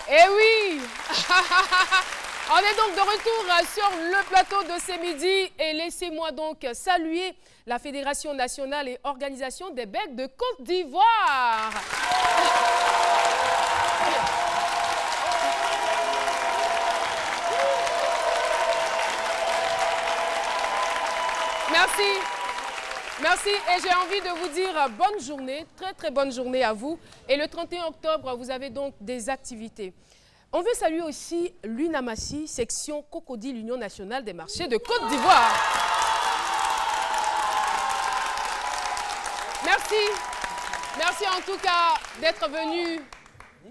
Eh oui. On est donc de retour sur le plateau de ce midi et laissez-moi donc saluer la Fédération nationale et organisation des becs de Côte d'Ivoire. Merci. Merci et j'ai envie de vous dire bonne journée, très bonne journée à vous. Et le 31 octobre, vous avez donc des activités. On veut saluer aussi l'UNAMASI, section Cocody, l'Union nationale des marchés de Côte d'Ivoire. Merci. Merci en tout cas d'être venu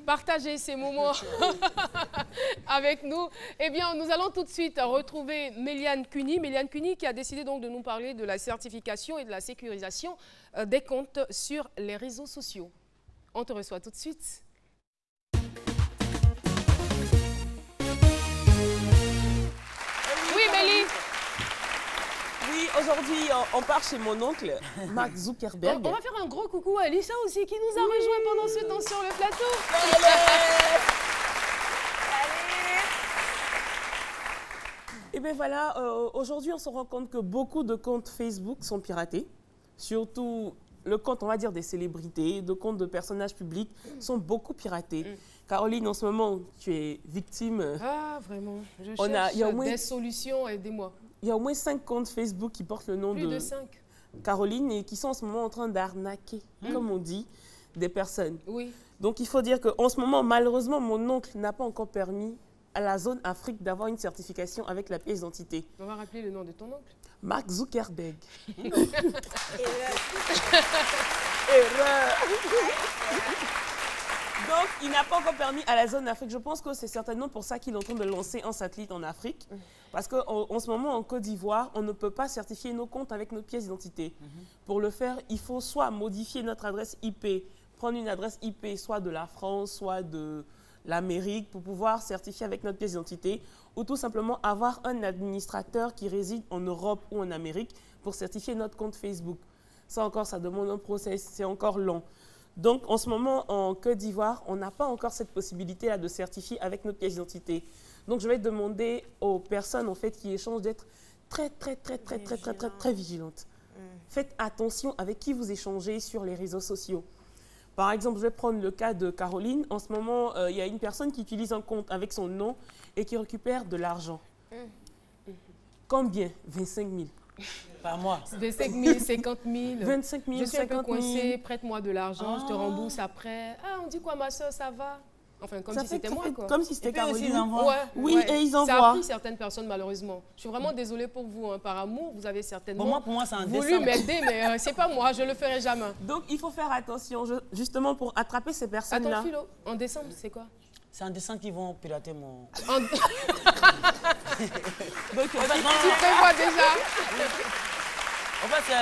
partager ces moments avec nous. Eh bien, nous allons tout de suite retrouver Méliane Cuny. Méliane Cuny qui a décidé donc de nous parler de la certification et de la sécurisation des comptes sur les réseaux sociaux. On te reçoit tout de suite. Oui, Mélie. Oui, aujourd'hui, on part chez mon oncle, Mark Zuckerberg. On va faire un gros coucou à Alicia aussi, qui nous a rejoint pendant ce temps sur le plateau. Et bien voilà, aujourd'hui, on se rend compte que beaucoup de comptes Facebook sont piratés. Surtout le compte, on va dire, des célébrités, de comptes de personnages publics sont beaucoup piratés. Caroline, en ce moment, tu es victime. Ah, vraiment. Je cherche des solutions, aidez-moi. Il y a au moins 5 comptes Facebook qui portent le nom de 5. Caroline et qui sont en ce moment en train d'arnaquer, comme on dit, des personnes. Oui. Donc, il faut dire qu'en ce moment, malheureusement, mon oncle n'a pas encore permis à la zone Afrique d'avoir une certification avec la pièce d'identité. On va rappeler le nom de ton oncle. Mark Zuckerberg. Donc, il n'a pas encore permis à la zone Afrique. Je pense que c'est certainement pour ça qu'il est en train de lancer un satellite en Afrique. Parce qu'en ce moment, en Côte d'Ivoire, on ne peut pas certifier nos comptes avec notre pièce d'identité. Pour le faire, il faut soit modifier notre adresse IP, prendre une adresse IP, soit de la France, soit de l'Amérique, pour pouvoir certifier avec notre pièce d'identité, ou tout simplement avoir un administrateur qui réside en Europe ou en Amérique pour certifier notre compte Facebook. Ça encore, ça demande un process, c'est encore long. Donc, en ce moment, en Côte d'Ivoire, on n'a pas encore cette possibilité-là de certifier avec notre pièce d'identité. Donc, je vais demander aux personnes, en fait, qui échangent d'être très vigilantes. Faites attention avec qui vous échangez sur les réseaux sociaux. Par exemple, je vais prendre le cas de Caroline. En ce moment, il y a une personne qui utilise un compte avec son nom et qui récupère de l'argent. Combien? 25 000. Par mois. 25 000, 50 000. 25 000, je suis un peu 50 000. coincée, prête-moi de l'argent, je te rembourse après. Ah, on dit quoi, ma soeur, ça va? Enfin, comme si c'était moi, quoi. Comme si c'était Caroline. Oui, et ils envoient. Ça a pris certaines personnes, malheureusement. Je suis vraiment désolée pour vous, hein. Par amour, vous avez certainement pour moi, voulu m'aider, mais c'est pas moi, je le ferai jamais. Donc, il faut faire attention, justement, pour attraper ces personnes-là. Attends, Philo, en décembre, c'est quoi? C'est en décembre qu'ils vont pirater mon... Donc, tu prévois déjà. En fait,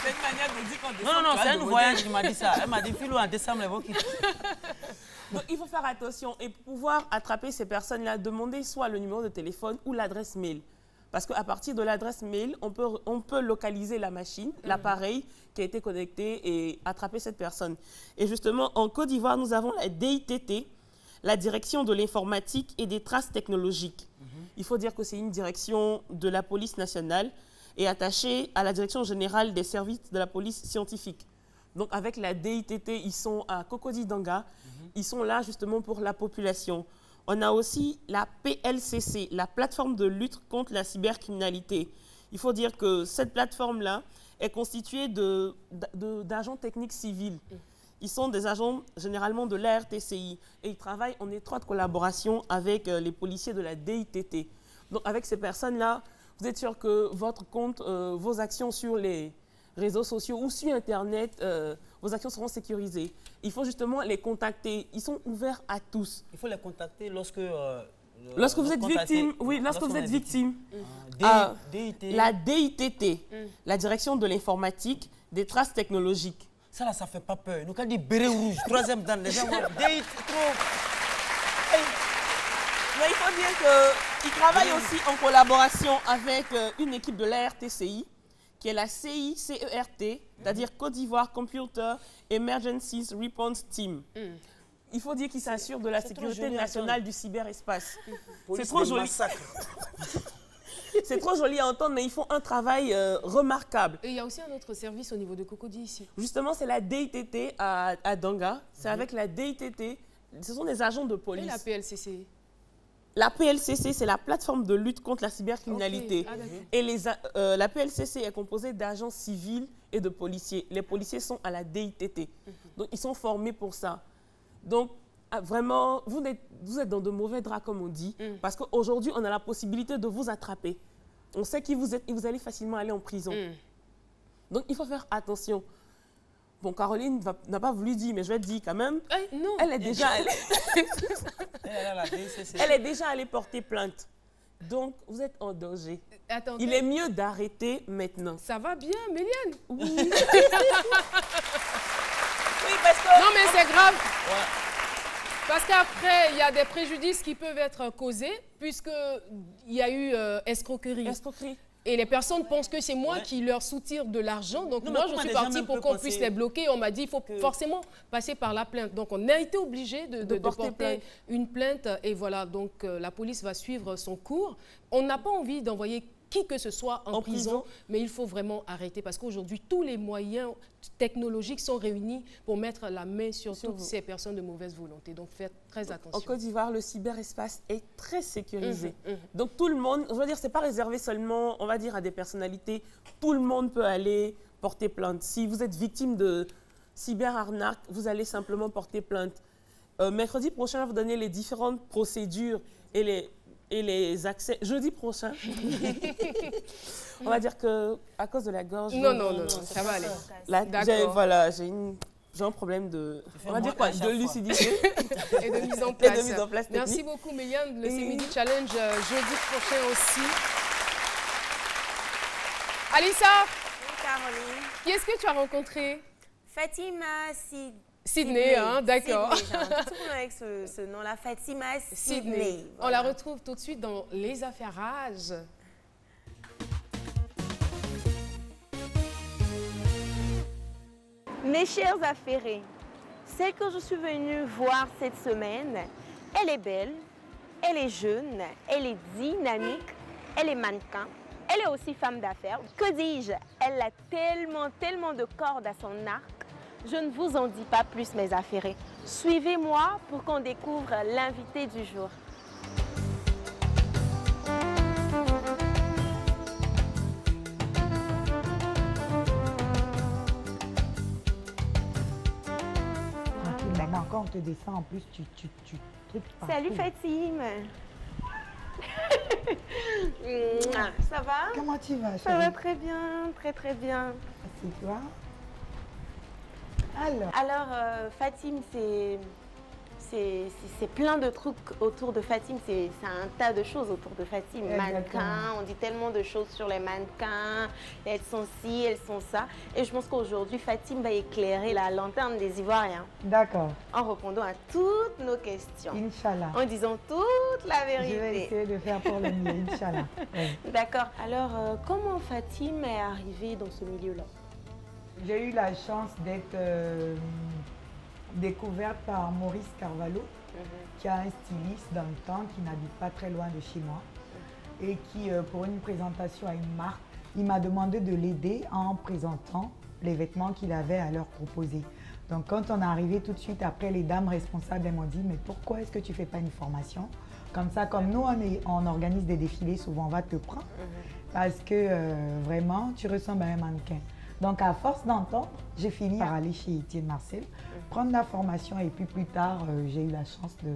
c'est une manière de dire qu'en décembre... Non, c'est un voyage qui m'a dit ça. Elle m'a dit, Philo, en décembre, elle va quitter. Donc, il faut faire attention et pour pouvoir attraper ces personnes-là, demander soit le numéro de téléphone ou l'adresse mail. Parce qu'à partir de l'adresse mail, on peut localiser la machine, l'appareil qui a été connecté et attraper cette personne. Et justement, en Côte d'Ivoire, nous avons la DITT, la direction de l'informatique et des traces technologiques. Il faut dire que c'est une direction de la police nationale et attachée à la direction générale des services de la police scientifique. Donc avec la DITT, ils sont à Cocody Danga, ils sont là justement pour la population. On a aussi la PLCC, la plateforme de lutte contre la cybercriminalité. Il faut dire que cette plateforme-là est constituée d'agents techniques civils. Ils sont des agents généralement de l'ARTCI et ils travaillent en étroite collaboration avec les policiers de la DITT. Donc avec ces personnes-là, vous êtes sûr que votre compte, vos actions sur les réseaux sociaux ou sur Internet, vos actions seront sécurisées. Il faut justement les contacter. Ils sont ouverts à tous. Il faut les contacter lorsque... lorsque vous êtes victime, oui, lorsque vous êtes victime. La DITT, la direction de l'informatique, des traces technologiques. Ça là, ça fait pas peur. Nous, quand on dit béret rouge, troisième dan, les gens vont DITT, trop. Mais il faut dire qu'ils travaillent aussi en collaboration avec une équipe de l'ARTCI, qui est la CICERT, c'est-à-dire Côte d'Ivoire Computer Emergencies Response Team. Il faut dire qu'il s'assure de la sécurité nationale du cyberespace. C'est trop joli. C'est trop joli à entendre, mais ils font un travail remarquable. Et il y a aussi un autre service au niveau de Cocody ici. Justement, c'est la DITT à Danga. C'est avec la DITT. Ce sont des agents de police. Et la PLCC? La PLCC, c'est la plateforme de lutte contre la cybercriminalité. Okay. Et la PLCC est composée d'agents civils et de policiers. Les policiers sont à la DITT. Donc, ils sont formés pour ça. Donc, vraiment, vous êtes dans de mauvais draps, comme on dit, parce qu'aujourd'hui, on a la possibilité de vous attraper. On sait qui vous êtes et vous allez facilement aller en prison. Donc, il faut faire attention. Bon, Caroline n'a pas voulu dire, mais je vais te dire quand même. Non. Elle est déjà allée porter plainte. Donc, vous êtes en danger. Attendez. Il est mieux d'arrêter maintenant. Ça va bien, Méliane? Oui. Oui, parce que... Non, mais c'est grave. Ouais. Parce qu'après, il y a des préjudices qui peuvent être causés, puisqu'il y a eu escroquerie. Et les personnes pensent que c'est moi qui leur soutire de l'argent. Donc moi, je suis partie pour qu'on puisse les bloquer. On m'a dit qu'il faut forcément passer par la plainte. Donc on a été obligé de porter une plainte. Et voilà, donc la police va suivre son cours. On n'a pas envie d'envoyer qui que ce soit en prison, mais il faut vraiment arrêter parce qu'aujourd'hui, tous les moyens technologiques sont réunis pour mettre la main sur toutes ces personnes de mauvaise volonté. Donc, faites très attention. En Côte d'Ivoire, le cyberespace est très sécurisé. Donc, tout le monde, je veux dire, c'est pas réservé seulement, on va dire, à des personnalités. Tout le monde peut aller porter plainte. Si vous êtes victime de cyberarnaque, vous allez simplement porter plainte. Mercredi prochain, je vais vous donner les différentes procédures et les accès. Jeudi prochain, on va dire que à cause de la gorge. Non, ça va aller. Voilà, j'ai un problème de, on va dire quoi, de lucidité et de mise en place. Merci beaucoup, Méliane. Le CMD Challenge jeudi prochain aussi. Alissa. Oui, Caroline. Qui est-ce que tu as rencontré? Fatima Sydney, hein, d'accord. Tout avec ce nom-là, Fatima Sydney. Voilà. On la retrouve tout de suite dans Les Affairages. Mes chers affairés, celle que je suis venue voir cette semaine, elle est belle, elle est jeune, elle est dynamique, elle est mannequin, elle est aussi femme d'affaires. Que dis-je? Elle a tellement de cordes à son arc. Je ne vous en dis pas plus, mes affairés. Suivez-moi pour qu'on découvre l'invité du jour. Maman, quand on te descend, en plus, tu tripes partout. Salut Fatim. Ça va? Comment tu vas, chérie? Ça va très bien, très bien. Assieds-toi. Alors Fatim, c'est plein de trucs autour de Fatim. C'est un tas de choses autour de Fatim. Mannequins, on dit tellement de choses sur les mannequins. Elles sont ci, elles sont ça. Et je pense qu'aujourd'hui, Fatim va éclairer la lanterne des Ivoiriens. D'accord. En répondant à toutes nos questions. Inch'Allah. En disant toute la vérité. Je vais essayer de faire pour le mieux, Inch'Allah. Oui. D'accord. Alors, comment Fatim est arrivée dans ce milieu-là? J'ai eu la chance d'être découverte par Maurice Carvalho, qui a un styliste dans le temps, qui n'habite pas très loin de chez moi, et qui, pour une présentation à une marque, il m'a demandé de l'aider en présentant les vêtements qu'il avait à leur proposer. Donc quand on est arrivé tout de suite après, les dames responsables m'ont dit « Mais pourquoi est-ce que tu ne fais pas une formation ?» Comme ça, comme nous, on organise des défilés, souvent on va te prendre, parce que vraiment, tu ressembles à un mannequin. Donc, à force d'entendre, j'ai fini par aller chez Étienne Marcel, prendre la formation et puis plus tard, j'ai eu la chance de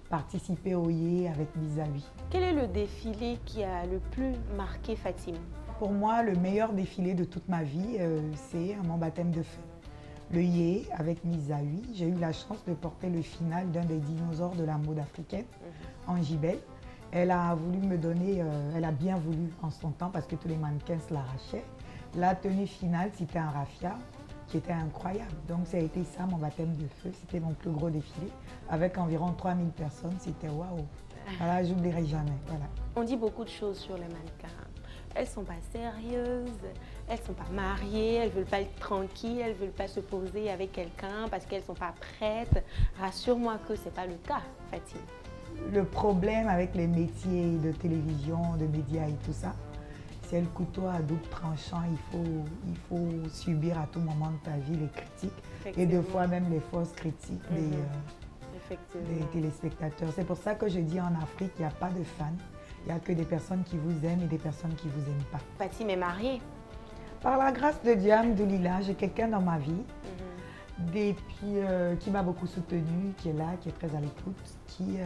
participer au IE avec Misawi. Quel est le défilé qui a le plus marqué Fatim? Pour moi, le meilleur défilé de toute ma vie, c'est mon baptême de feu. Le IE avec Misawi, j'ai eu la chance de porter le final d'un des dinosaures de la mode africaine, Angie Bell. Elle a voulu me donner, elle a bien voulu en son temps parce que tous les mannequins se l'arrachaient. La tenue finale, c'était un raffia qui était incroyable. Donc, ça a été ça, mon baptême de feu. C'était mon plus gros défilé. Avec environ 3000 personnes, c'était waouh. Voilà, je n'oublierai jamais. Voilà. On dit beaucoup de choses sur les mannequins. Elles ne sont pas sérieuses, elles ne sont pas mariées, elles ne veulent pas être tranquilles, elles ne veulent pas se poser avec quelqu'un parce qu'elles ne sont pas prêtes. Rassure-moi que ce n'est pas le cas, Fatime. Le problème avec les métiers de télévision, de médias et tout ça, c'est le couteau à double tranchant. Il faut subir à tout moment de ta vie les critiques et deux fois même les fausses critiques des téléspectateurs. C'est pour ça que je dis en Afrique, il n'y a pas de fans. Il n'y a que des personnes qui vous aiment et des personnes qui ne vous aiment pas. Fatime est mariée. Par la grâce de Dieu, alhamdoulilah, j'ai quelqu'un dans ma vie qui m'a beaucoup soutenue, qui est là, qui est très à l'écoute, qui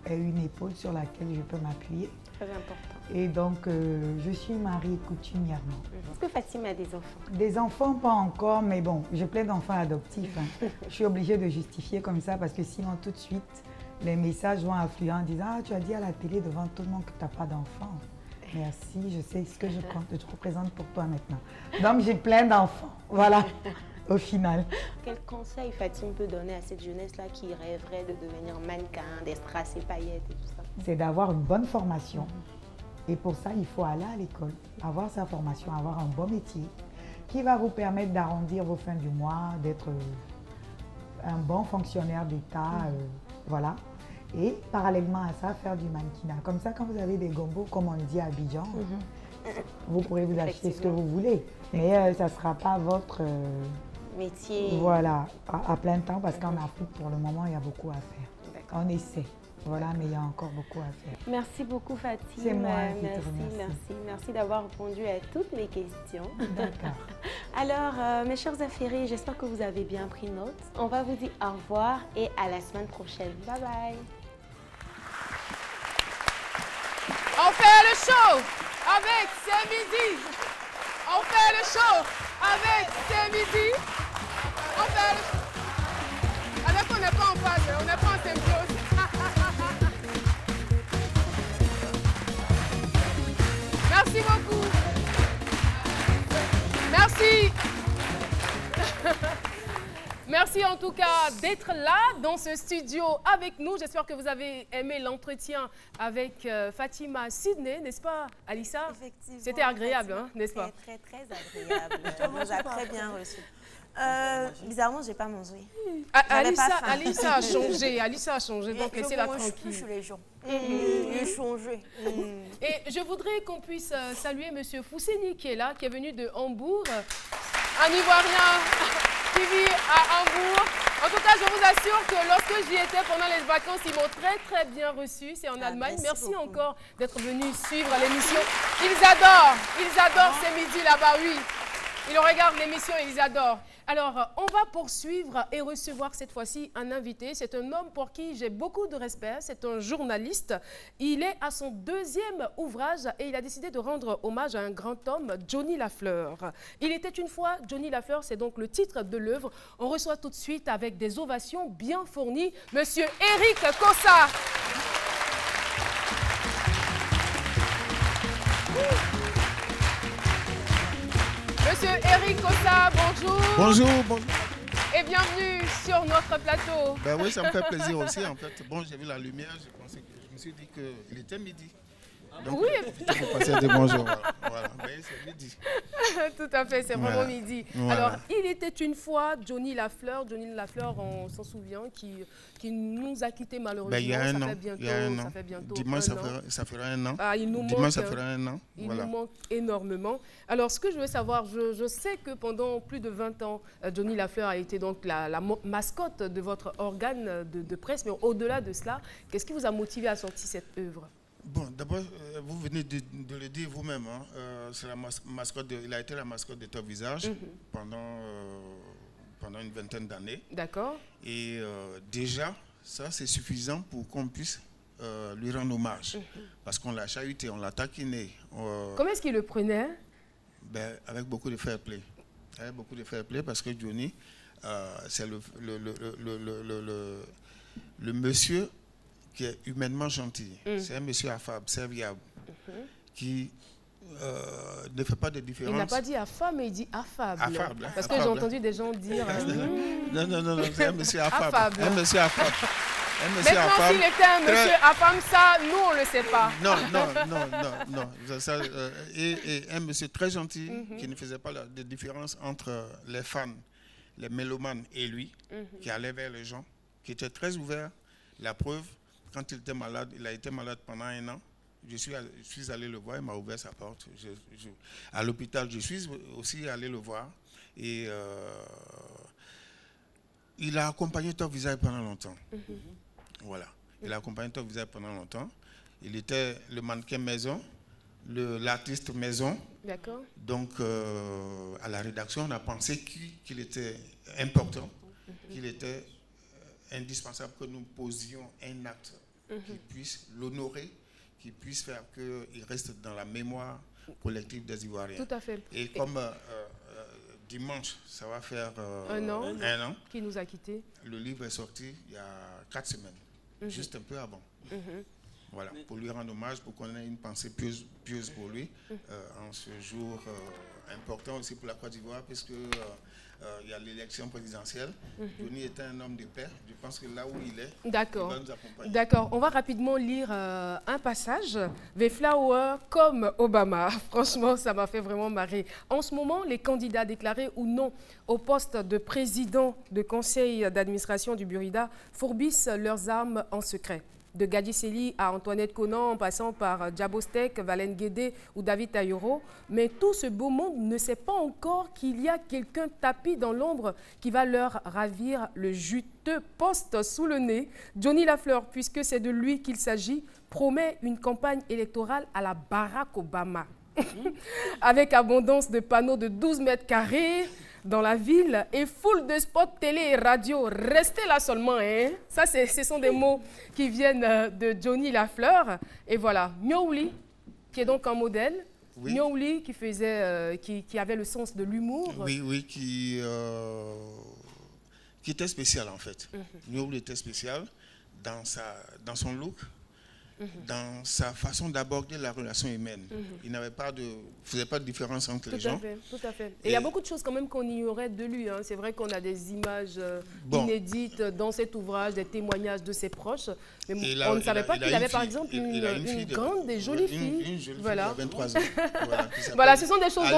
est une épaule sur laquelle je peux m'appuyer. Très important. Et donc, je suis mariée coutumièrement. Est-ce que Fatime a des enfants? Des enfants, pas encore, mais bon, j'ai plein d'enfants adoptifs. Hein. Je suis obligée de justifier comme ça parce que sinon, tout de suite, les messages vont affluer en disant « Ah, tu as dit à la télé devant tout le monde que tu n'as pas d'enfants. » Merci, je sais ce que je représente pour toi maintenant. Donc, j'ai plein d'enfants. Voilà, au final. Quel conseil Fatime peut donner à cette jeunesse-là qui rêverait de devenir mannequin, des strass et paillettes et tout ça? C'est d'avoir une bonne formation. Et pour ça, il faut aller à l'école, avoir sa formation, avoir un bon métier qui va vous permettre d'arrondir vos fins du mois, d'être un bon fonctionnaire d'État, voilà. Et parallèlement à ça, faire du mannequinat. Comme ça, quand vous avez des gombos, comme on le dit à Abidjan, vous pourrez vous acheter ce que vous voulez. Mais ça ne sera pas votre métier. Voilà, à plein temps, parce qu'en Afrique, pour le moment, il y a beaucoup à faire. On essaie. Voilà, mais il y a encore beaucoup à faire. Merci beaucoup, Fatime. C'est moi qui te remercie. Merci d'avoir répondu à toutes mes questions. D'accord. Alors, mes chers affairés, j'espère que vous avez bien pris note. On va vous dire au revoir et à la semaine prochaine. Bye bye. On fait le show avec C'est Midi. On fait le show avec C'est Midi. On fait le show. Alors qu'on n'est pas en phase, on n'est pas en symbiose. Merci beaucoup. Merci. Merci en tout cas d'être là dans ce studio avec nous. J'espère que vous avez aimé l'entretien avec Fatima Sidney, n'est-ce pas, Alissa? Effectivement. C'était agréable, hein, n'est-ce pas? Très, très agréable. On nous a très bien reçus. Bizarrement, je n'ai pas mangé. Alissa a changé. Alissa a changé, donc laissez-la tranquille. Je les gens. J'ai changé. Et je voudrais qu'on puisse saluer M. Fousseni qui est là, qui est venu de Hambourg, un Ivoirien qui vit à Hambourg. En tout cas, je vous assure que lorsque j'y étais pendant les vacances, ils m'ont très très bien reçu. C'est en Allemagne. Merci encore d'être venu suivre l'émission. Ils adorent ces midis là-bas, oui. Ils regardent l'émission et ils adorent. Alors, on va poursuivre et recevoir cette fois-ci un invité. C'est un homme pour qui j'ai beaucoup de respect. C'est un journaliste. Il est à son 2e ouvrage et il a décidé de rendre hommage à un grand homme, Johnny Lafleur. Il était une fois Johnny Lafleur, c'est donc le titre de l'œuvre. On reçoit tout de suite avec des ovations bien fournies, Monsieur Eric Kossa. Monsieur Eric Kossa, bonjour. Bonjour, bonjour. Et bienvenue sur notre plateau. Ben oui, ça me fait plaisir aussi en fait. Bon, j'ai vu la lumière, je me suis dit qu'il était midi. Donc, oui. Il faut passer des bonjours. Voilà. Mais c'est midi. Tout à fait, c'est vraiment midi. Voilà. Alors, il était une fois Johnny Lafleur. Johnny Lafleur, on s'en souvient, qui nous a quittés malheureusement. Ben, il y a un an. Ça fait bientôt Dimanche, ça fera un an. Ah, il nous Dimanche, manque, ça fera un an. Il voilà. nous manque énormément. Alors, ce que je veux savoir, je sais que pendant plus de 20 ans, Johnny Lafleur a été donc la mascotte de votre organe de presse. Mais au-delà de cela, qu'est-ce qui vous a motivé à sortir cette œuvre? Bon, d'abord, vous venez de le dire vous-même. Hein, c'est la mascotte il a été la mascotte de Top Visage pendant une vingtaine d'années. D'accord. Et déjà, ça, c'est suffisant pour qu'on puisse lui rendre hommage. Parce qu'on l'a chahuté, on l'a taquiné. Comment est-ce qu'il le prenait? Ben, avec beaucoup de fair play. Avec beaucoup de fair play parce que Johnny, c'est le monsieur qui est humainement gentil. C'est un monsieur affable, serviable, qui ne fait pas de différence. Il n'a pas dit affable, mais il dit affable. Affable. Parce que j'ai entendu des gens dire... Non, c'est un monsieur affable. Un monsieur affable. Maintenant, s'il était un monsieur Afam, ça, nous, on ne le sait pas. Non. Et un monsieur très gentil qui ne faisait pas de différence entre les fans, les mélomanes et lui, qui allait vers les gens, qui était très ouvert. La preuve, quand il était malade, il a été malade pendant 1 an. Je suis allé le voir, il m'a ouvert sa porte. À l'hôpital, je suis aussi allé le voir. Et il a accompagné Top Visage pendant longtemps. Voilà. Il a accompagné Top Visage pendant longtemps. Il était le mannequin maison, l'artiste maison. D'accord. Donc, à la rédaction, on a pensé qu'il était important, qu'il était indispensable que nous posions un acte qui puisse l'honorer, qui puisse faire qu'il reste dans la mémoire collective des Ivoiriens. Tout à fait. Et comme dimanche, ça va faire un an qui nous a quittés. Le livre est sorti il y a 4 semaines, juste un peu avant. Voilà, pour lui rendre hommage, pour qu'on ait une pensée pieuse pour lui en ce jour important aussi pour la Côte d'Ivoire, puisque il y a l'élection présidentielle. Johnny était un homme de paix. Je pense que là où il est, il va nous accompagner. D'accord. On va rapidement lire un passage. The Flower comme Obama. Franchement, ça m'a fait vraiment marrer. En ce moment, les candidats déclarés ou non au poste de président de conseil d'administration du Burida fourbissent leurs armes en secret. De Gadi Seli à Antoinette Conan, en passant par Djabostek, Valen Guédé ou David Tayoro. Mais tout ce beau monde ne sait pas encore qu'il y a quelqu'un tapi dans l'ombre qui va leur ravir le juteux poste sous le nez. Johnny Lafleur, puisque c'est de lui qu'il s'agit, promet une campagne électorale à la Barack Obama. Avec abondance de panneaux de 12 mètres carrés dans la ville et foule de spots télé et radio. Restez là seulement, hein. Ça, ce sont des mots qui viennent de Johnny Lafleur. Et voilà, Nyouli, qui est donc un modèle. Oui. Nyouli qui avait le sens de l'humour. Oui, qui était spécial en fait. Nyouli était spécial dans son look. Dans sa façon d'aborder la relation humaine. Il n'avait pas faisait pas de différence entre les gens. Tout à fait. Et il y a beaucoup de choses quand même qu'on ignorait de lui. Hein. C'est vrai qu'on a des images inédites dans cet ouvrage, des témoignages de ses proches. Mais on ne savait pas qu'il avait par exemple une grande et jolie fille. Une jolie fille de 23 ans. Voilà, ce sont des choses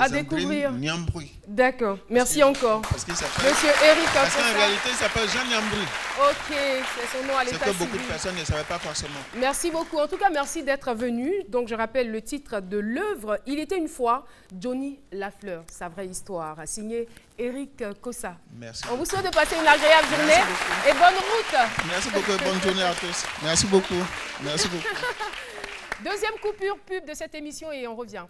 à découvrir. Niambri. D'accord, merci encore. Monsieur Eric. Parce qu'en réalité, il s'appelle Jean Niambri. Ok, c'est son nom à l'état civil. C'est que beaucoup de personnes ne savaient pas forcément. Merci beaucoup. En tout cas, merci d'être venu. Donc, je rappelle le titre de l'œuvre. Il était une fois Johnny Lafleur, sa vraie histoire, signé Eric Kossa. Merci. On vous souhaite de passer une agréable journée et bonne route. Merci beaucoup. Bonne journée à tous. Merci beaucoup. Merci beaucoup. Deuxième coupure pub de cette émission et on revient.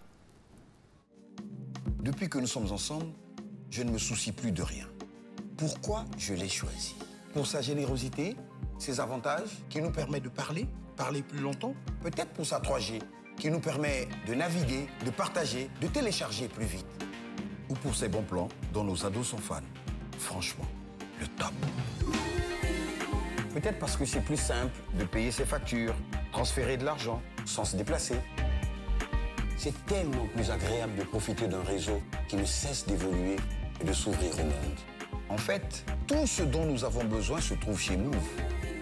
Depuis que nous sommes ensemble, je ne me soucie plus de rien. Pourquoi je l'ai choisi? Pour sa générosité, ses avantages qui nous permettent de parler plus longtemps, peut-être pour sa 3G qui nous permet de naviguer, de partager, de télécharger plus vite. Ou pour ses bons plans dont nos ados sont fans. Franchement, le top. Peut-être parce que c'est plus simple de payer ses factures, transférer de l'argent sans se déplacer. C'est tellement plus agréable de profiter d'un réseau qui ne cesse d'évoluer et de s'ouvrir au monde. En fait, tout ce dont nous avons besoin se trouve chez Move.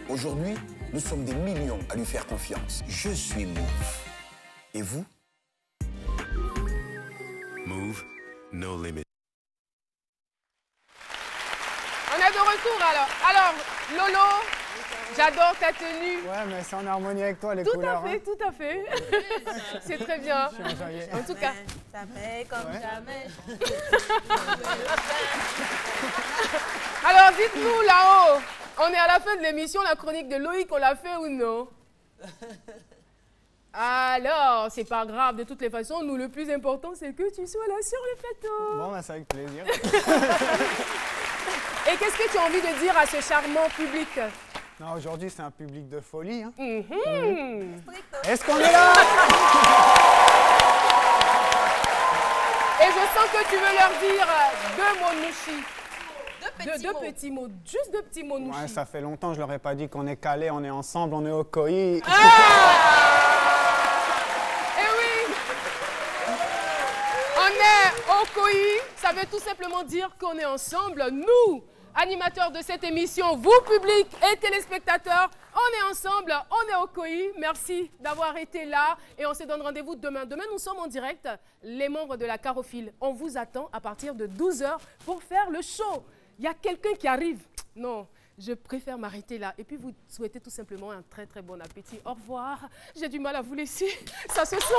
Aujourd'hui, nous sommes des millions à lui faire confiance. Je suis Move. Et vous? Move, no limit. On est de retour alors. Alors, Lolo, j'adore ta tenue. Ouais, mais c'est en harmonie avec toi, les couleurs. Tout à fait. C'est très bien. En tout cas. Ça fait comme jamais. Alors, dites-nous là-haut, on est à la fin de l'émission, la chronique de Loïc, on l'a fait ou non? Alors, c'est pas grave, de toutes les façons, nous, le plus important, c'est que tu sois là sur le plateau. Bon, ben, c'est avec plaisir. Et qu'est-ce que tu as envie de dire à ce charmant public? Non, aujourd'hui, c'est un public de folie. Hein. Est-ce qu'on est là? Et je sens que tu veux leur dire 2 mots nouchi. Deux petits mots, juste 2 petits mots nouchi. Ouais, ça fait longtemps que je leur ai pas dit qu'on est calés, on est ensemble, on est au COI. Eh oui! On est au COI, ça veut tout simplement dire qu'on est ensemble, nous, animateurs de cette émission, vous, public et téléspectateurs. On est ensemble, on est au COI. Merci d'avoir été là et on se donne rendez-vous demain. Demain, nous sommes en direct, les membres de la Carophile. On vous attend à partir de 12 h pour faire le show. Il y a quelqu'un qui arrive. Non, je préfère m'arrêter là. Et puis, vous souhaitez tout simplement un très, très bon appétit. Au revoir. J'ai du mal à vous laisser. Ça se sent.